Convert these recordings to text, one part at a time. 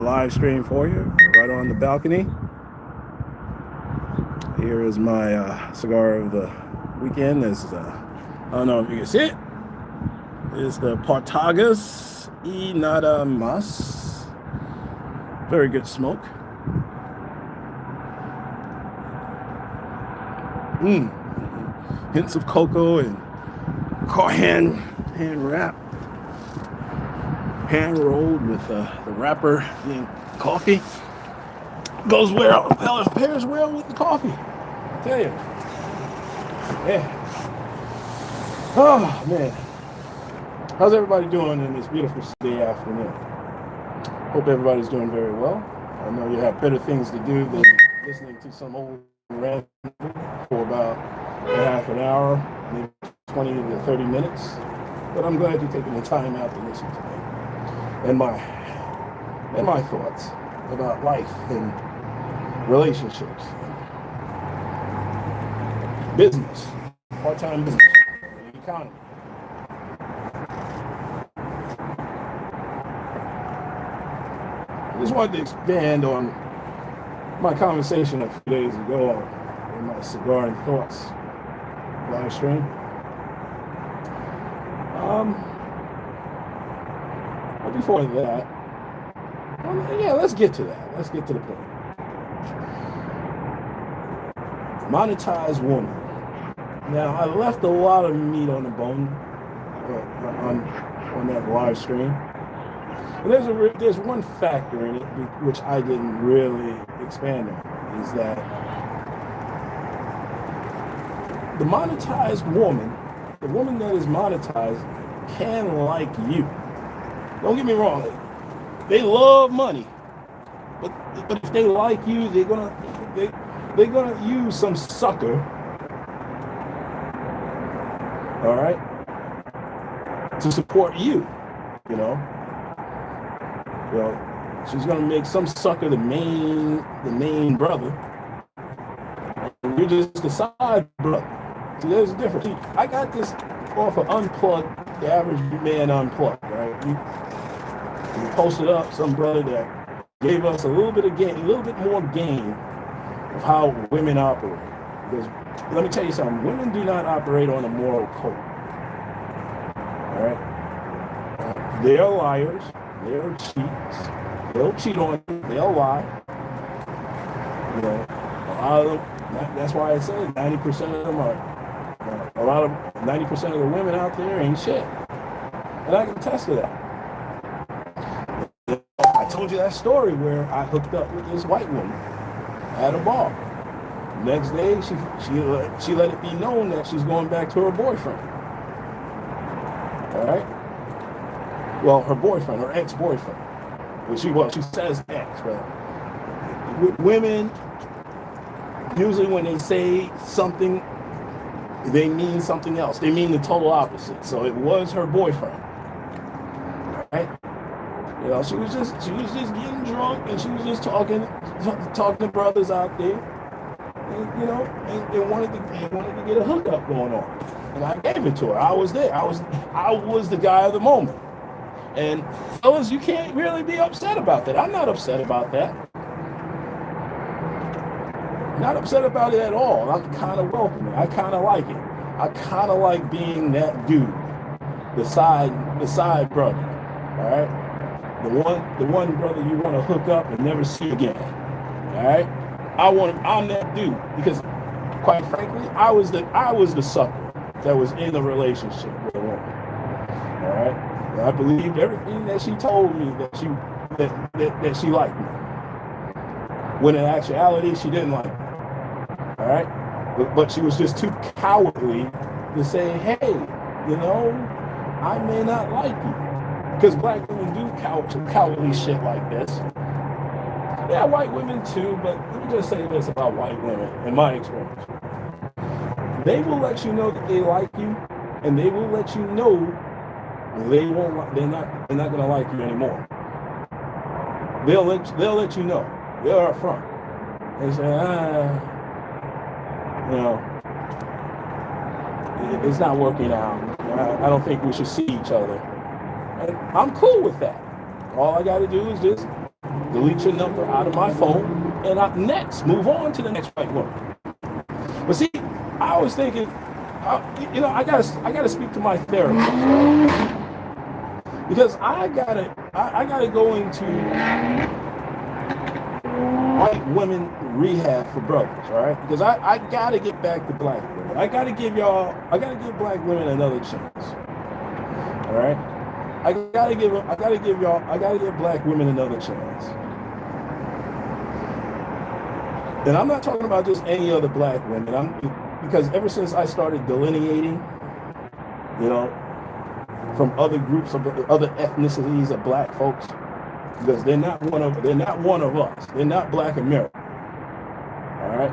live stream for you right on the balcony. Here is my cigar of the weekend. I don't know if you can see it. It's the Partagas y Nada Mas. Very good smoke. Hints of cocoa and hand wrap, hand rolled with the wrapper being coffee. Goes well, pairs well with the coffee. I tell you. Yeah. Oh man. How's everybody doing in this beautiful day afternoon? Hope everybody's doing very well. I know you have better things to do than listening to some old rant for about half an hour, maybe 20 to 30 minutes. But I'm glad you're taking the time out to listen to me and my thoughts about life and relationships, business, part-time business, the economy. I just wanted to expand on my conversation a few days ago in my Cigar and Thoughts live stream. But before that, let's get to that. Let's get to the point. Monetized woman. Now, I left a lot of meat on the bone on that live stream. But there's one factor in it which I didn't really expand on, is that the monetized woman, the woman that is monetized, can like you. Don't get me wrong, they love money, but if they like you, they're gonna use some sucker, all right, to support you. You know, she's gonna make some sucker the main brother, and you're just the side brother. See, there's a difference. See, I got this off of Unplugged, the Average Man Unplugged, right? You posted up some brother that gave us a little bit more game of how women operate. Because let me tell you something, women do not operate on a moral code. All right? They are liars, they are cheats, they'll cheat on you, they'll lie. You know, a lot of them, that's why I said 90% of them are, 90% of the women out there ain't shit. And I can attest to that. I told you that story where I hooked up with this white woman at a bar. Next day, she let it be known that she's going back to her boyfriend. All right? Well, her boyfriend, her ex-boyfriend. She says ex, but with women, usually when they say something, they mean something else. They mean the total opposite. So it was her boyfriend. All right? You know, she was just getting drunk, and she was just talking to brothers out there, and, you know, and they wanted to get a hookup going on, and I gave it to her. I was there. I was the guy of the moment. And fellas, you can't really be upset about that. I'm not upset about that. Not upset about it at all. I'm kind of welcoming. I kind of like it. I kind of like being that dude, the side brother. All right. The one brother you want to hook up and never see again. All right? I'm that dude, because quite frankly, I was the sucker that was in the relationship with a woman. All right? And I believed everything that she told me that she liked me. When in actuality, she didn't like me. All right? But she was just too cowardly to say, hey, you know, I may not like you. Because black women do cowardly shit like this. Yeah, white women too, but let me just say this about white women, in my experience. They will let you know that they like you, and they will let you know they're not gonna like you anymore. They'll let you know. They're up front. They say, you know, it's not working out. I don't think we should see each other. And I'm cool with that. All I got to do is just delete your number out of my phone, and next, move on to the next white woman. But see, I was thinking, I gotta speak to my therapist, right? Because I gotta go into white women rehab for brothers, all right? Because I gotta get back to black women. I gotta give black women another chance, all right? I gotta give black women another chance. And I'm not talking about just any other black women. Because ever since I started delineating, from other groups of other ethnicities of black folks, because they're not one of us. They're not black America. All right?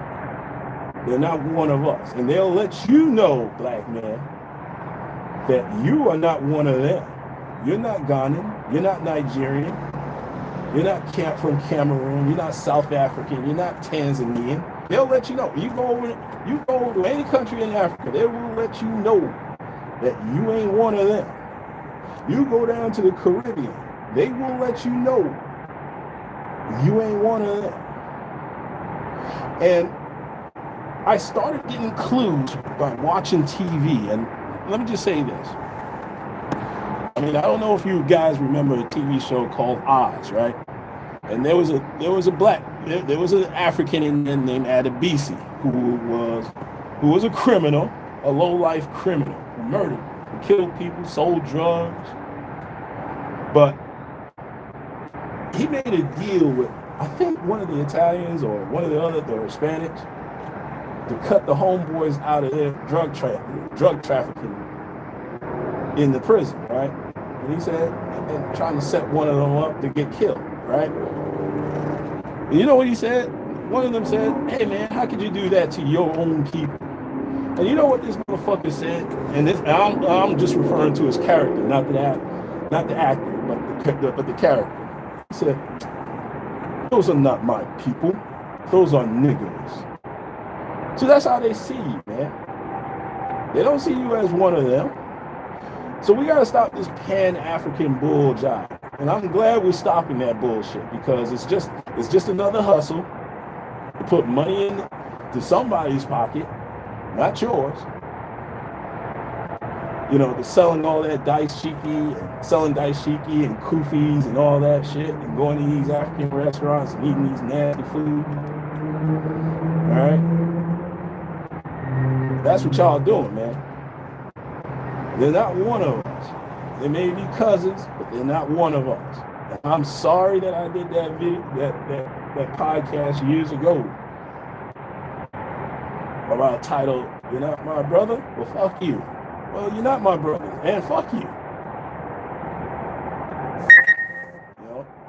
They're not one of us. And they'll let you know, black man, that you are not one of them. You're not Ghanaian. You're not Nigerian. You're not from Cameroon. You're not South African. You're not Tanzanian. They'll let you know. You go to any country in Africa, they will let you know that you ain't one of them. You go down to the Caribbean, they will let you know you ain't one of them. And I started getting clues by watching TV. And let me just say this. I mean, I don't know if you guys remember a TV show called Oz, right? And there was an African Indian named Adebisi who was a criminal, a low-life criminal, who murdered, who killed people, sold drugs. But he made a deal with, I think, one of the Italians or one of the Hispanics to cut the homeboys out of their drug trafficking in the prison, right? And he said, and trying to set one of them up to get killed, right? And you know what he said? One of them said, "Hey man, how could you do that to your own people?" And you know what this motherfucker said? And I'm just referring to his character, not the actor, but the character. He said, "Those are not my people. Those are niggers." So that's how they see you, man. They don't see you as one of them. So we gotta stop this Pan-African bull job. And I'm glad we're stopping that bullshit, because it's just another hustle to put money into somebody's pocket, not yours. They're selling all that selling dashiki and kufis and all that shit, and going to these African restaurants and eating these nasty food. All right? That's what y'all doing, man. They're not one of us. They may be cousins, but they're not one of us. And I'm sorry that I did that video, that podcast years ago about title, "You're not my brother? Well, fuck you." Well, you're not my brother, and fuck you.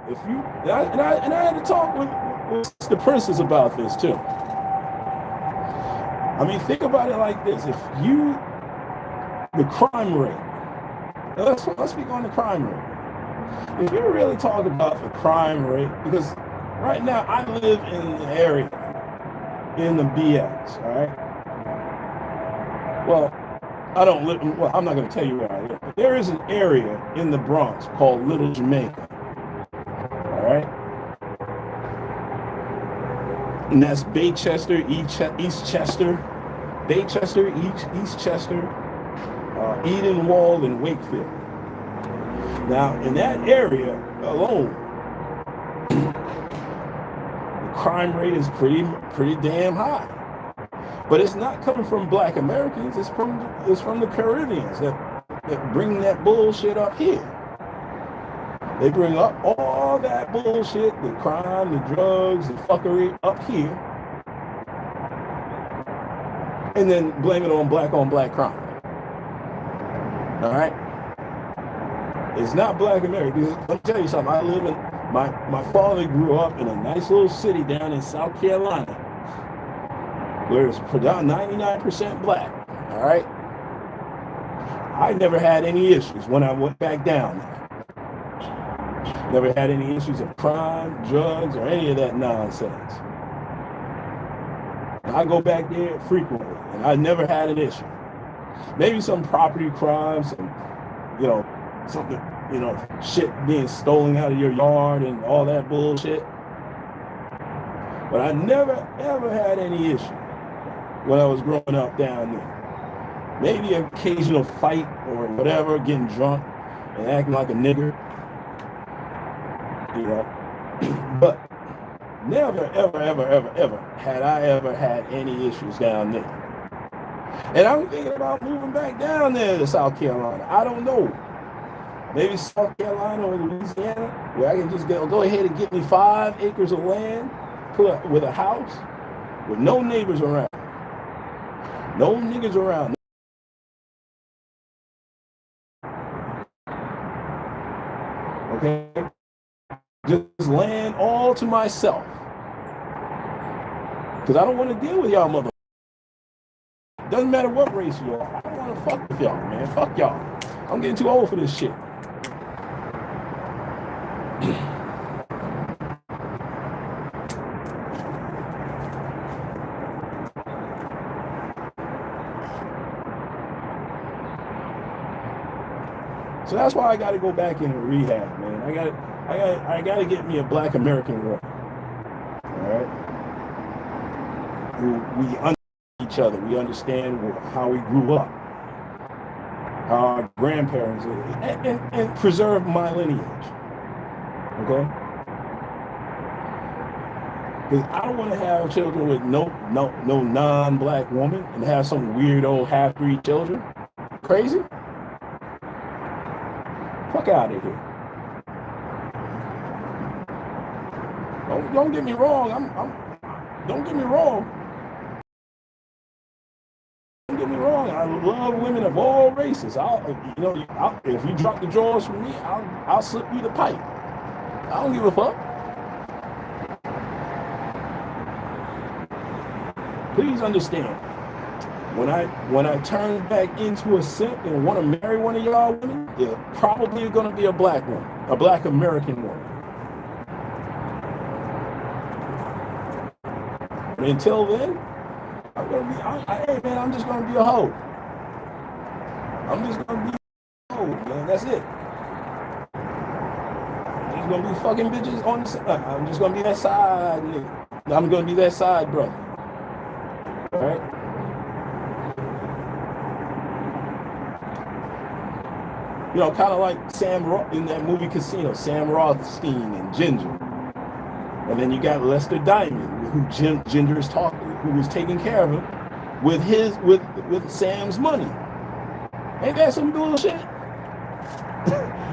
If you and I had to talk with the princess about this too. I mean, think about it like this: the crime rate. Let's speak on the crime rate. If you really talk about the crime rate, because right now I live in the area, in the BX, all right? Well, I'm not going to tell you where I live, but there is an area in the Bronx called Little Jamaica, all right? And that's Baychester, East Chester, Edenwald, and Wakefield. Now, in that area alone, the crime rate is pretty damn high. But it's not coming from black Americans, it's from the Caribbeans that bring that bullshit up here. They bring up all that bullshit, the crime, the drugs, the fuckery up here, and then blame it on black crime. All right? It's not black America. Let me tell you something. I live in, my father grew up in a nice little city down in South Carolina, where it's 99% black. All right? I never had any issues when I went back down there. Never had any issues of crime, drugs, or any of that nonsense. I go back there frequently, and I never had an issue. Maybe some property crimes, and something shit being stolen out of your yard and all that bullshit. But I never, ever had any issue when I was growing up down there. Maybe an occasional fight or whatever, getting drunk and acting like a nigger. But never, ever, ever, ever, ever had I ever had any issues down there. And I'm thinking about moving back down there to South Carolina. I don't know. Maybe South Carolina or Louisiana, where I can just go ahead and get me 5 acres of land, with a house, with no neighbors around. No niggas around. Okay? Just land all to myself. Because I don't want to deal with y'all mother. Doesn't matter what race you are. I don't want to fuck with y'all, man. Fuck y'all. I'm getting too old for this shit. So that's why I got to go back into rehab, man. I got to get me a Black American woman. All right, who we understand each other. We understand how we grew up, how our grandparents, and preserve my lineage. Okay, because I don't want to have children with no non-black woman and have some weird old half-breed children. Crazy. Fuck out of here. Don't get me wrong. Don't get me wrong. Don't get me wrong. I love women of all races. If you drop the drawers from me, I'll slip you the pipe. I don't give a fuck. Please understand. When I turn back into a simp and want to marry one of y'all women, it's probably going to be a black woman, a Black American woman. But until then, I'm just going to be a hoe. I'm just going to be a hoe, man. That's it. I'm just going to be fucking bitches on the side. I'm just going to be that side nigga. I'm going to be that side brother. All right? Kind of like Sam in that movie Casino, Sam Rothstein and Ginger. And then you got Lester Diamond, who Ginger is talking, who was taking care of him with Sam's money. Ain't that some bullshit?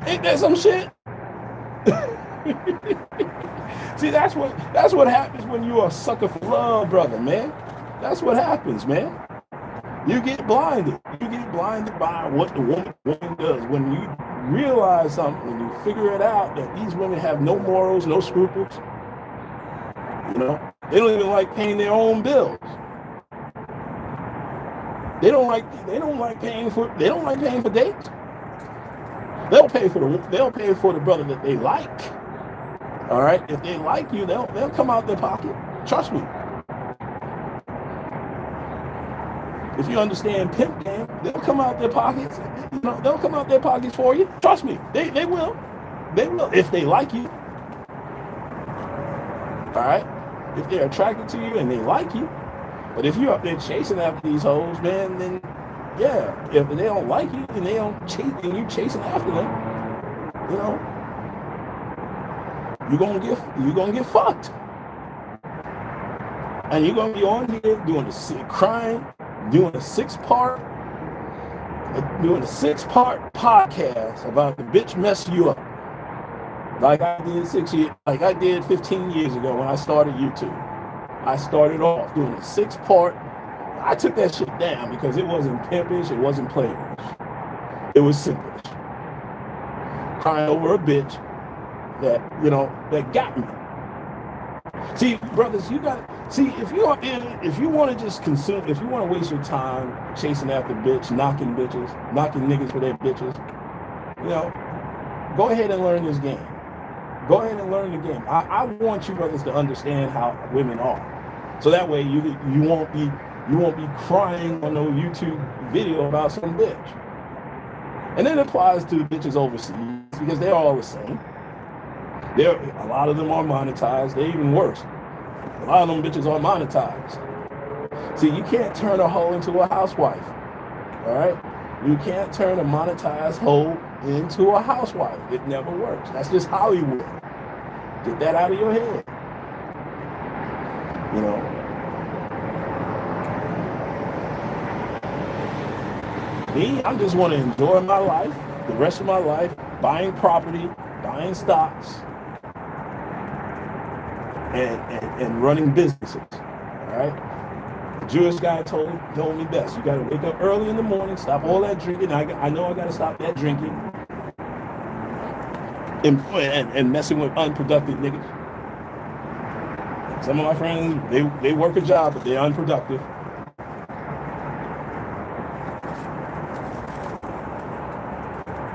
Ain't that some shit? See, that's what happens when you're a sucker for love, brother, man. That's what happens, man. You get blinded. You get blinded by what the woman does. When you realize something, when you figure it out that these women have no morals, no scruples, they don't even like paying their own bills. They don't like paying for dates. They'll pay for the brother that they like. All right, if they like you, they'll come out their pocket. Trust me. If you understand pimp game, they'll come out their pockets. They'll come out their pockets for you. Trust me, they will. They will if they like you. All right, if they're attracted to you and they like you. But if you're up there chasing after these hoes, man, then yeah, if they don't like you and they don't chase and you chasing after them, you're gonna get fucked. And you're gonna be on here doing crying. Doing a six-part podcast about the bitch mess you up, like I did 15 years ago when I started YouTube. I started off doing a 6-part. I took that shit down because it wasn't pimpish, it wasn't playish. It was simple. Crying over a bitch that got me. See, brothers, if you want to just consume, if you want to waste your time chasing after knocking niggas for their bitches, go ahead and learn this game. Go ahead and learn the game. I want you brothers to understand how women are, so that way you won't be crying on no YouTube video about some bitch. And it applies to bitches overseas because they're all the same. A lot of them are monetized. They're even worse. A lot of them bitches are monetized. See, you can't turn a hoe into a housewife. All right? You can't turn a monetized hoe into a housewife. It never works. That's just Hollywood. Get that out of your head. You know? Me, I just want to enjoy my life, the rest of my life, buying property, buying stocks, and running businesses. All right? The Jewish guy told me best. You got to wake up early in the morning, stop all that drinking. I know I got to stop that drinking and messing with unproductive niggas. Some of my friends, they work a job, but they're unproductive.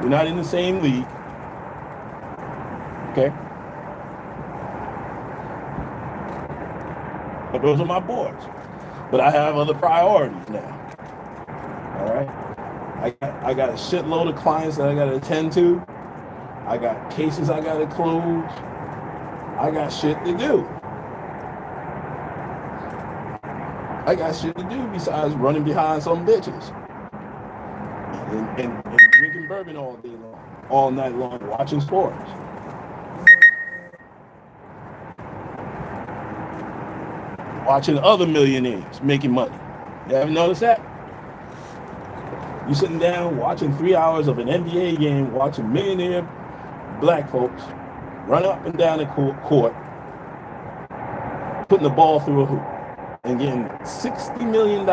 We're not in the same league. Okay? But those are my boys. But I have other priorities now. All right? I got a shitload of clients that I got to attend to. I got cases I got to close. I got shit to do. I got shit to do besides running behind some bitches. And drinking bourbon all day long, all night long, watching sports. Watching other millionaires making money. You haven't noticed that? You sitting down watching 3 hours of an NBA game, watching millionaire black folks run up and down the court, putting the ball through a hoop, and getting $60 million,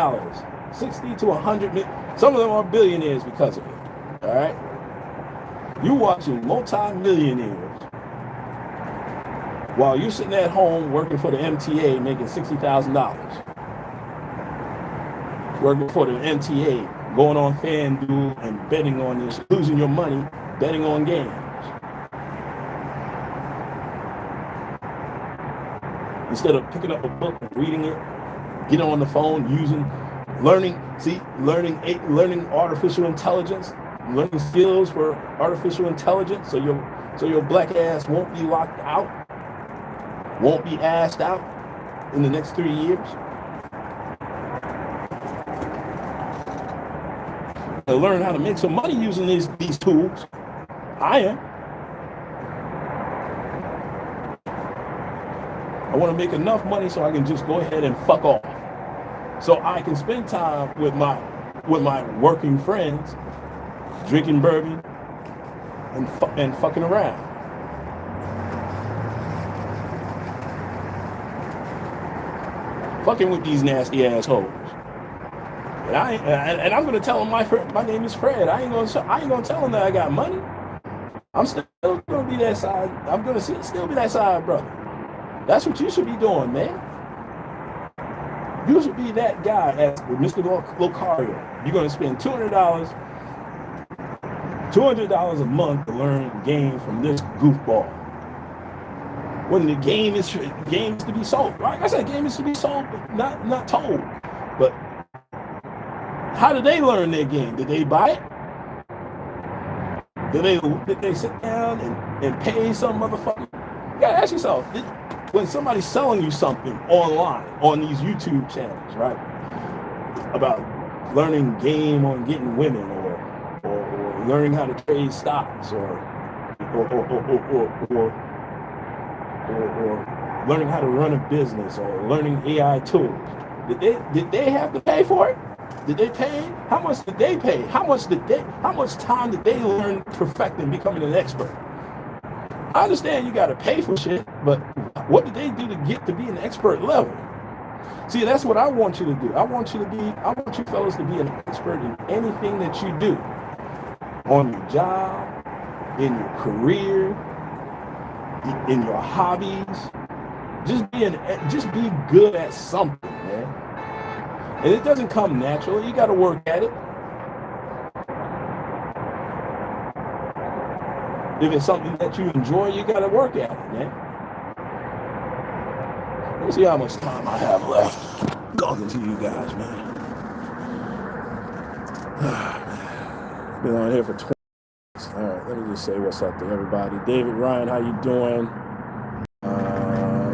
60 to 100 million. Some of them are billionaires because of it. All right? You watching multi-millionaires while you're sitting at home working for the MTA making $60,000. Working for the MTA, going on FanDuel and betting on this, losing your money, betting on games. Instead of picking up a book and reading it, getting on the phone, learning artificial intelligence, learning skills for artificial intelligence, so your black ass won't be locked out, won't be assed out in the next 3 years. To learn how to make some money using these tools. I am. I want to make enough money so I can just go ahead and fuck off. So I can spend time with my working friends, drinking bourbon and fucking around. Fucking with these nasty assholes. And I'm gonna tell them my name is Fred. I ain't gonna tell them that I got money. I'm still gonna be that side. I'm gonna still be that side brother. That's what you should be doing, man. You should be that guy as Mr. Locario. You're gonna spend $200 a month to learn a game from this goofball. When the game is to be sold. Like I said, game is to be sold, but not told. But how did they learn their game? Did they buy it? Did they sit down and pay some motherfucker? You gotta ask yourself, when somebody's selling you something online on these YouTube channels, right? About learning game on getting women or learning how to trade stocks or learning how to run a business or learning AI tools. Did they have to pay for it? Did they pay? How much did they pay? How much time did they learn perfecting becoming an expert? I understand you gotta pay for shit, but what did they do to get to be an expert level? See, that's what I want you to do. I want you fellas to be an expert in anything that you do. On your job, in your career, in your hobbies. Just be good at something, man. And it doesn't come naturally. You got to work at it. If it's something that you enjoy, you got to work at it, man. Let me see how much time I have left talking to you guys, man. Been on here for 20 let me just say what's up to everybody. David Ryan, how you doing?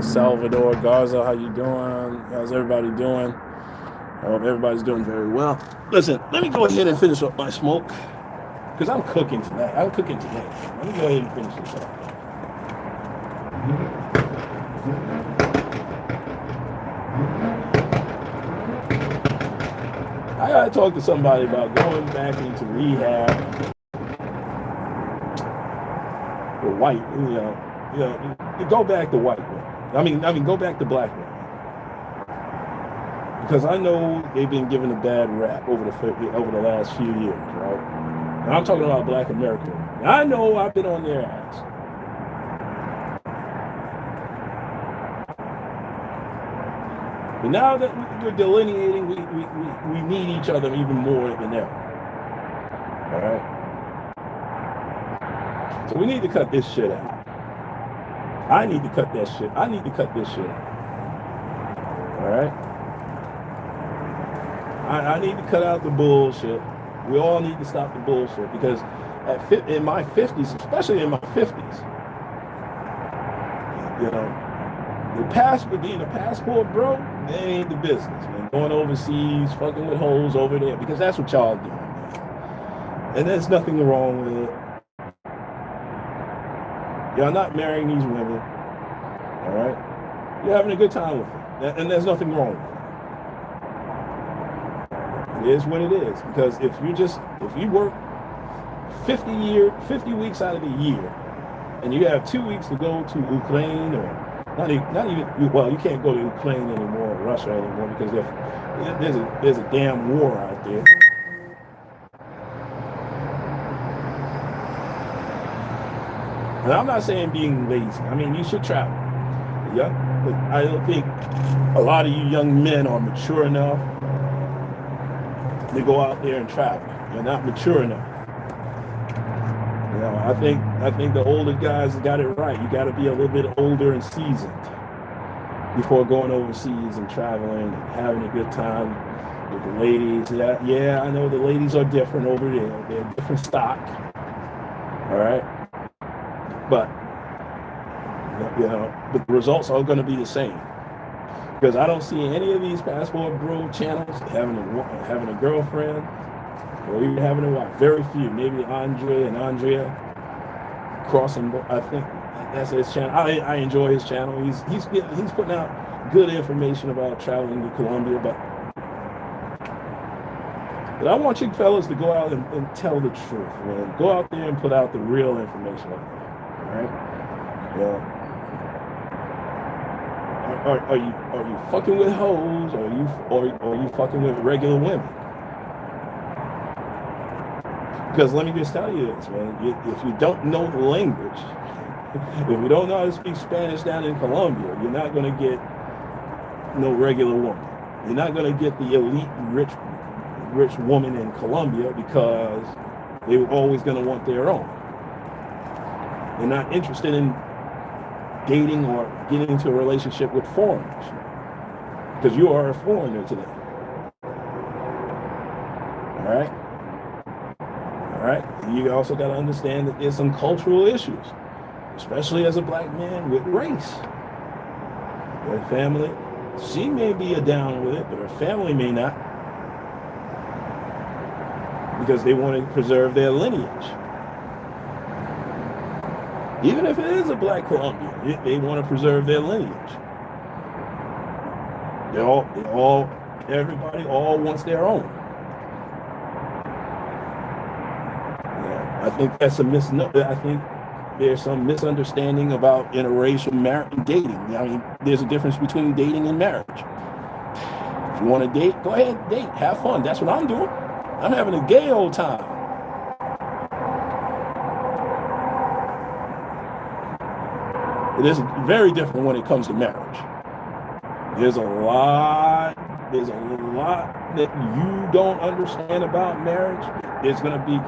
Salvador Garza, how you doing? How's everybody doing? I hope everybody's doing very well. Listen, let me go ahead and finish up my smoke because I'm cooking tonight. I'm cooking today. Let me go ahead and finish this up. I gotta talk to somebody about going back into rehab. The white, you go back to white women. I mean, go back to black women. Because I know they've been given a bad rap over the last few years, right? And I'm talking about black America. I know I've been on their ass. But now that we're delineating, we need each other even more than ever. All right? So we need to cut this shit out. I need to cut that shit. I need to cut this shit out. All right? I need to cut out the bullshit. We all need to stop the bullshit because in my 50s, especially in my 50s, being a passport bro, that ain't the business, man. Going overseas, fucking with hoes over there, because that's what y'all do, man. And there's nothing wrong with it. Y'all not marrying these women, all right? You're having a good time with them, and there's nothing wrong with it. It is what it is, because if you work 50 weeks out of the year, and you have 2 weeks to go to Ukraine, or not even, well, you can't go to Ukraine anymore, or Russia anymore, because there's a damn war out there. And I'm not saying being lazy. I mean, you should travel. Yeah, but I don't think a lot of you young men are mature enough to go out there and travel. You're not mature enough. I think the older guys got it right. You got to be a little bit older and seasoned before going overseas and traveling and having a good time with the ladies. Yeah, I know the ladies are different over there. They're different stock. All right. But the results are going to be the same, because I don't see any of these passport bro channels having a girlfriend or even having a wife. Very few. Maybe Andre and Andrea crossing. I think that's his channel. I enjoy his channel. He's putting out good information about traveling to Colombia, but I want you fellas to go out and tell the truth, man. Go out there and put out the real information out there. All right? Yeah. Are you fucking with hoes, or are you fucking with regular women? Because let me just tell you this, man. If you don't know the language, if you don't know how to speak Spanish down in Colombia, you're not going to get no regular woman. You're not going to get the elite rich woman in Colombia, because they're always going to want their own. They're not interested in dating or getting into a relationship with foreigners, because you are a foreigner today. All right. You also got to understand that there's some cultural issues, especially as a black man, with race. Her family, she may be down with it, but her family may not, because they want to preserve their lineage. Even if it is a black Colombian, they want to preserve their lineage. Everybody wants their own. Yeah, I think that's I think there's some misunderstanding about interracial marriage and dating. I mean, there's a difference between dating and marriage. If you want to date, go ahead, date, have fun. That's what I'm doing. I'm having a gay old time. It is very different when it comes to marriage. There's a lot that you don't understand about marriage. There's going to be,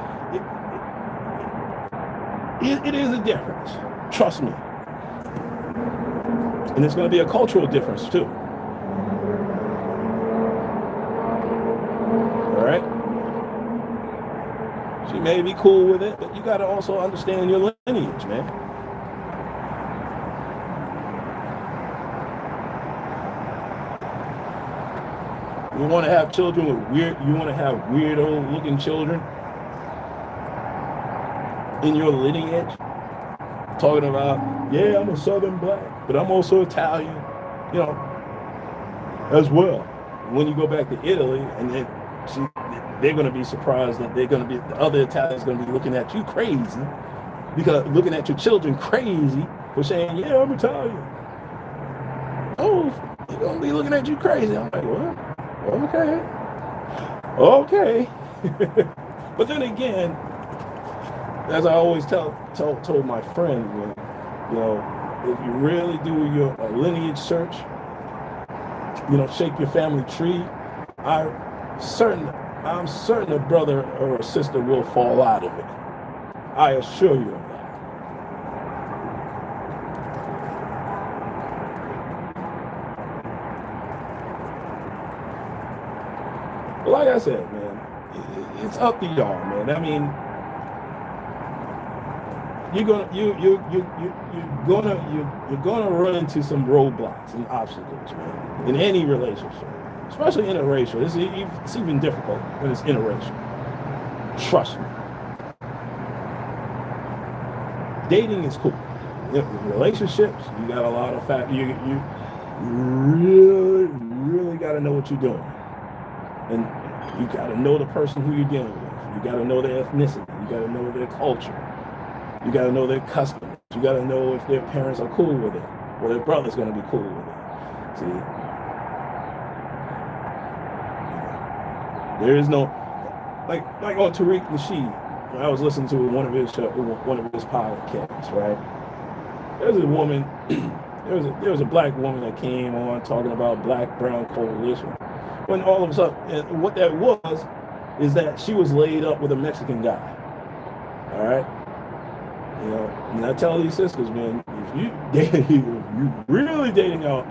it is a difference. Trust me. And it's going to be a cultural difference too. All right? may be cool with it, but you got to also understand your lineage, man. You want to have children with you want to have weirdo looking children in your lineage? Talking about, yeah, I'm a Southern black, but I'm also Italian, you know, as well. When you go back to Italy, and they're going to be surprised that the other Italians going to be looking at you crazy, because looking at your children crazy for saying, yeah, I'm Italian. Oh, they're going to be looking at you crazy. I'm like, what? Okay. But then again, as I always told my friends, you know, if you really do your lineage search, you know, shake your family tree, I'm certain a brother or a sister will fall out of it. I assure you of that. But like I said, man, it's up to y'all, man. I mean, you're gonna run into some roadblocks and obstacles, man, in any relationship, especially interracial. It's even difficult when it's interracial. Trust me. Dating is cool. Relationships, you got a lot of you really got to know what you're doing, and you got to know the person who you're dealing with. You got to know their ethnicity. You got to know their culture. You got to know their customs. You got to know if their parents are cool with it, or their brother's going to be cool with it. See, there is no like on Tariq Nasheed. I was listening to one of his podcasts. Right, there's a woman. there was a black woman that came on talking about black-brown coalition. When all of a sudden, what that was is that she was laid up with a Mexican guy. All right. You know, and I tell these sisters, man, if you really dating out,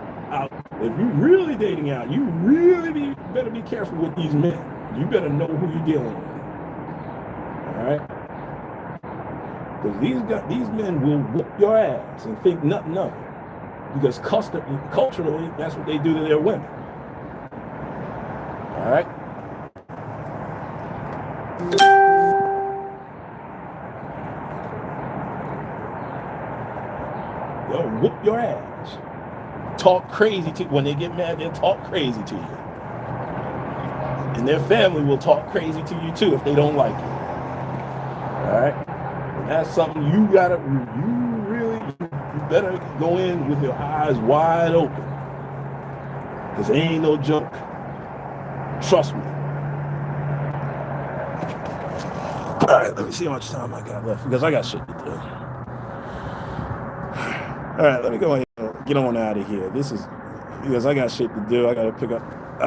you really better be careful with these men. You better know who you're dealing with. All right? Because these men will whoop your ass and think nothing of it. Because culturally, that's what they do to their women. All right? They'll whoop your ass. Talk crazy to you. When they get mad, they'll talk crazy to you. And their family will talk crazy to you too if they don't like you. Alright? And that's something you better go in with your eyes wide open. Because there ain't no joke. Trust me. Alright, let me see how much time I got left, because I got shit to do. All right, let me go ahead and get on out of here. This is because I got shit to do. I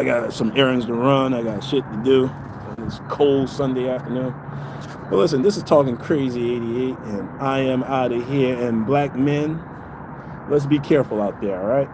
got some errands to run. I got shit to do on this cold Sunday afternoon. But listen, this is Talking Crazy 88, and I am out of here. And black men, let's be careful out there, all right?